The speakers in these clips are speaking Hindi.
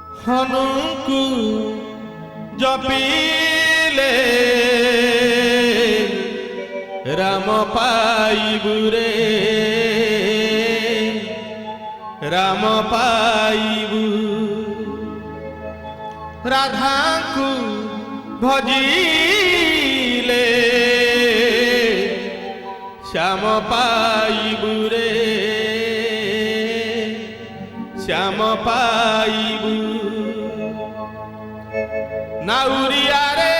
हनुकु जपिले राम पाइबु रे राम पाइबु। राधा को भजिले श्याम पाइबु रे श्याम पाइबु। नाउरिया रे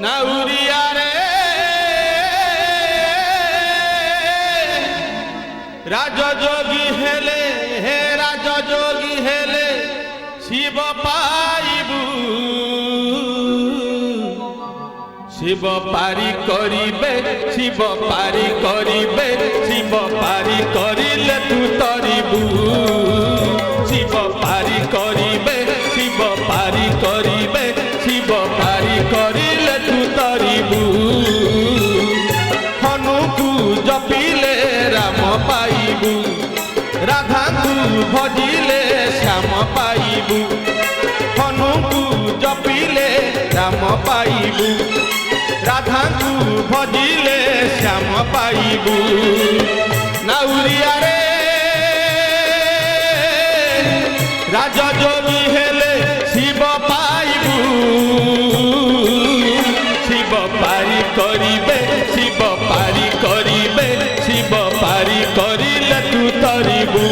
नाउरिया रे राजयोगी हेले हे राजयोगी हेले शिव पाइबु। शिव पारी करिबे शिव पारी करिबे शिव पारी करिले तू तरिबु। शिव पारी करिबे शिव पारी करिबे शिव पारी करिले तू तरिबु। हनुकु जपिले राम पाइबु राधा को भजिले श्याम पाइबु। हनुकु जपिले राम पाइबु राधा को भजिले श्याम पाइबु। नाउरिया रे राजयोगी हेले शिव पाइबु। शिव पारी करिबे शिव पारी करिबे शिव पारी करिले तू तरिबु।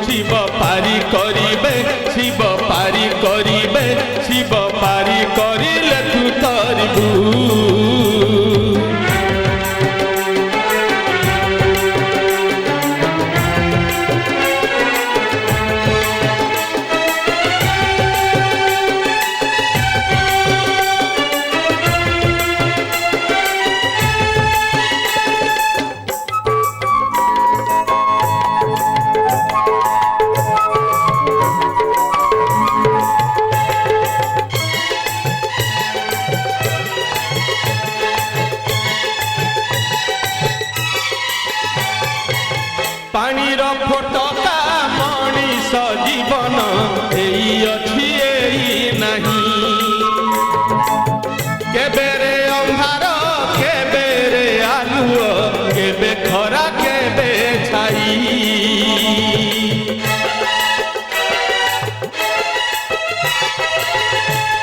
शिव पारी करिबे शिव पारी करिबे शिव पारी करिले तू तरिबु। पानीर फोटका मनीष जीवन एई अछि एई नहीं। केबेरे अंधार केबेरे आलुओ केबे खरा केबे छाई।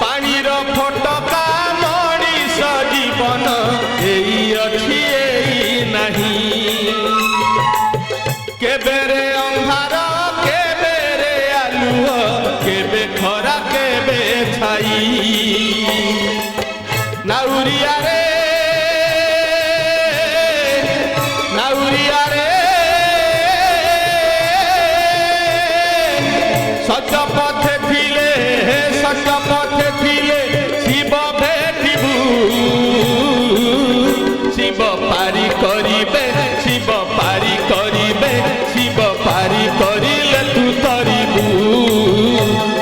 पानीर फोटका मनीष जीवन एई अछि एई नहीं। केबेरे अंधार केबेरे आलुओ केबे खरा केबे छाई। नाउरिया रे नाउरिया रे सच पथे थिले सच पथे थिले शिव भेटिबु। शिव पारी करिबे शिव पारी करिबे शिव पारी करिले तू तरिबु।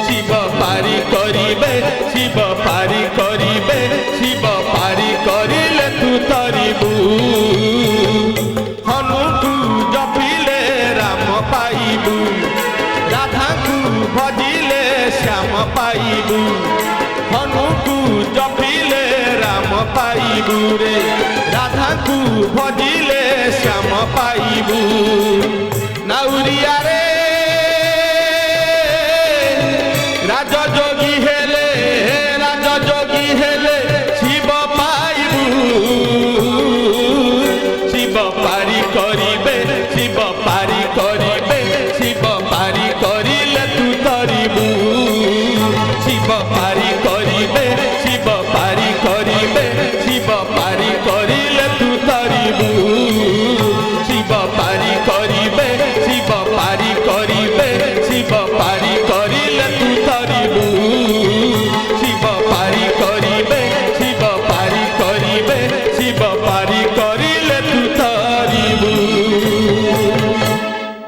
शिव पारी करिबे शिव पारी करिबे शिव पारी करिले तू तरिबु। हनुकु जपिले राम पाइबु राधा को भजिले श्याम पाइबु। हनुकु जपिले राम पाइबु रे राधा को भजिले श्याम पाइबु। नाउरिया रे